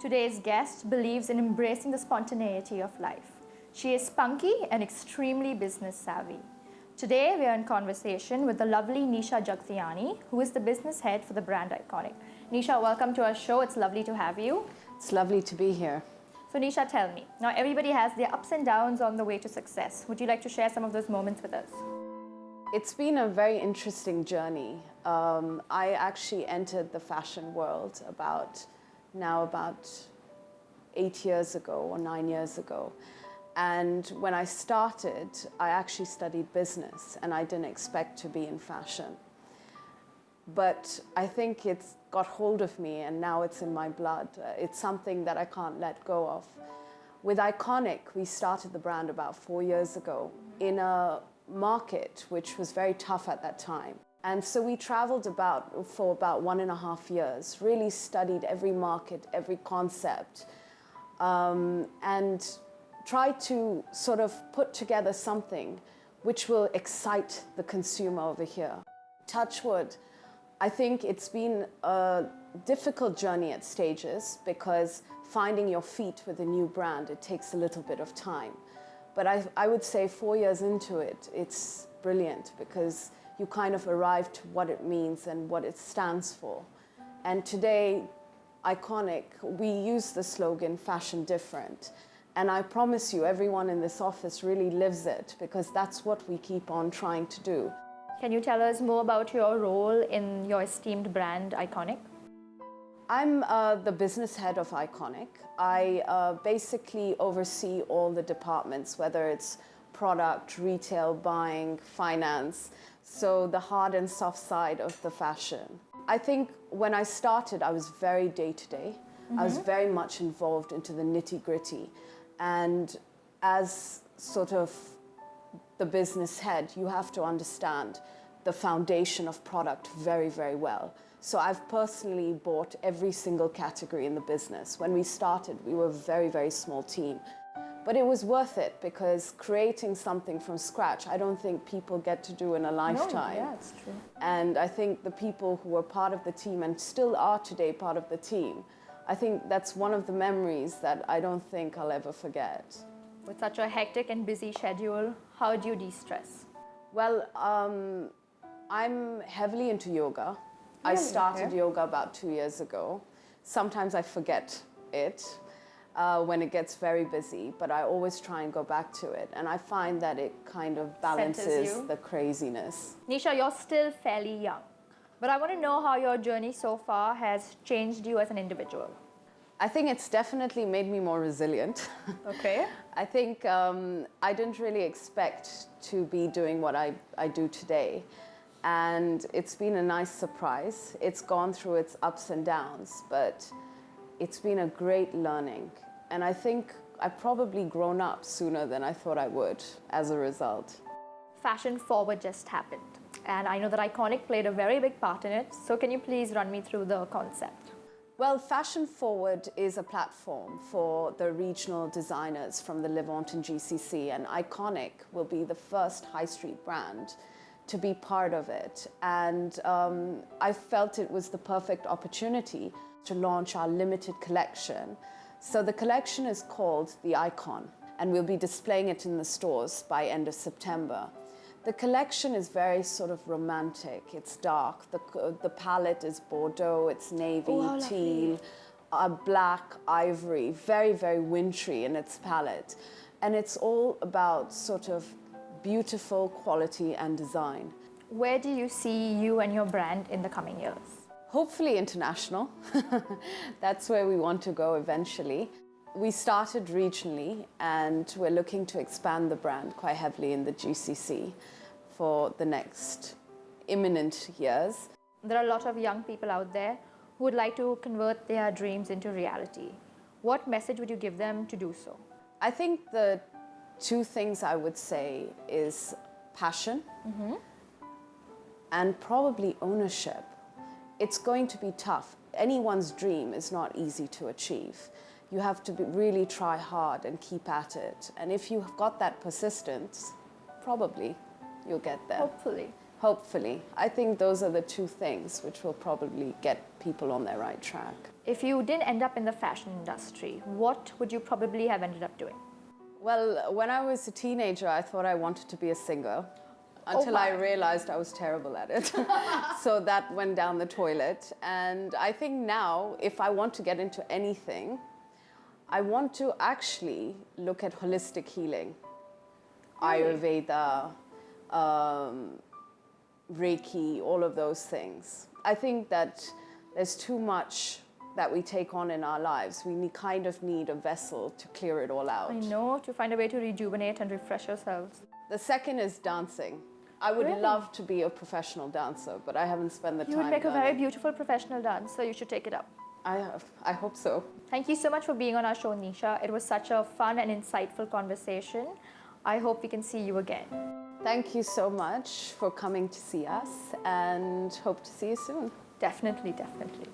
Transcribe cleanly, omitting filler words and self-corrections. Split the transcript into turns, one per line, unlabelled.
Today's guest believes in embracing the spontaneity of life. She is spunky and extremely business savvy. Today, we are in conversation with the lovely Nisha Jagtiani, who is the business head for the brand Iconic. Nisha, welcome to our show. It's lovely to have you.
It's lovely to be here.
So Nisha, tell me, now everybody has their ups and downs on the way to success. Would you like to share some of those moments with us?
It's been a very interesting journey. I actually entered the fashion world about 8 years ago or 9 years ago. And when I started, I actually studied business and I didn't expect to be in fashion. But I think it's got hold of me and now it's in my blood. It's something that I can't let go of. With Iconic, we started the brand about 4 years ago in a market which was very tough at that time. And so we traveled for about 1.5 years, really studied every market, every concept, and tried to sort of put together something which will excite the consumer over here. Touch wood, I think it's been a difficult journey at stages because finding your feet with a new brand, it takes a little bit of time. But I would say 4 years into it, it's brilliant because you kind of arrive to what it means and what it stands for. And today, Iconic, we use the slogan, fashion different. And I promise you, everyone in this office really lives it because that's what we keep on trying to do.
Can you tell us more about your role in your esteemed brand, Iconic?
I'm the business head of Iconic. I basically oversee all the departments, whether it's product, retail, buying, finance, so the hard and soft side of the fashion. I think when I started, I was very day-to-day. I was very much involved into the nitty-gritty. And as sort of the business head, you have to understand the foundation of product very, very well. So I've personally bought every single category in the business. When we started, we were a very, very small team. But it was worth it because creating something from scratch, I don't think people get to do in a lifetime.
No, yeah, it's true.
And I think the people who were part of the team and still are today part of the team, I think that's one of the memories that I don't think I'll ever forget.
With such a hectic and busy schedule, how do you de-stress?
Well, I'm heavily into yoga. I
Really?
started yoga about 2 years ago. Sometimes I forget it when it gets very busy, but I always try and go back to it. And I find that it kind of balances the craziness.
Nisha, you're still fairly young, but I want to know how your journey so far has changed you as an individual.
I think it's definitely made me more resilient.
Okay.
I think I didn't really expect to be doing what I do today. And it's been a nice surprise. It's gone through its ups and downs, but it's been a great learning. And I think I've probably grown up sooner than I thought I would as a result.
Fashion Forward just happened, and I know that Iconic played a very big part in it. So can you please run me through the concept?
Well, Fashion Forward is a platform for the regional designers from the Levant and GCC, and Iconic will be the first high street brand to be part of it. And I felt it was the perfect opportunity to launch our limited collection. So the collection is called The Icon, and we'll be displaying it in the stores by end of September. The collection is very sort of romantic. It's dark. The palette is Bordeaux, it's navy, teal, black, ivory, very, very wintry in its palette. And it's all about sort of beautiful quality and design.
Where do you see you and your brand in the coming years?
Hopefully international. That's where we want to go eventually. We started regionally and we're looking to expand the brand quite heavily in the GCC for the next imminent years.
There are a lot of young people out there who would like to convert their dreams into reality. What message would you give them to do so?
I think the two things I would say is passion and probably ownership. It's going to be tough. Anyone's dream is not easy to achieve. You have to really try hard and keep at it. And if you've got that persistence, probably you'll get there.
Hopefully.
Hopefully. I think those are the two things which will probably get people on their right track.
If you didn't end up in the fashion industry, what would you probably have ended up doing?
Well, when I was a teenager, I thought I wanted to be a singer until I realized I was terrible at it. So that went down the toilet. And I think now, if I want to get into anything, I want to actually look at holistic healing, Ayurveda, Reiki, all of those things. I think that there's too much that we take on in our lives. We kind of need a vessel to clear it all out.
I know, to find a way to rejuvenate and refresh ourselves.
The second is dancing. I would love to be a professional dancer, but I haven't spent the time.
You would make a very
learning.
beautiful professional dancer. You should take it up.
I hope so.
Thank you so much for being on our show, Nisha. It was such a fun and insightful conversation. I hope we can see you again.
Thank you so much for coming to see us, and hope to see you soon.
Definitely, definitely.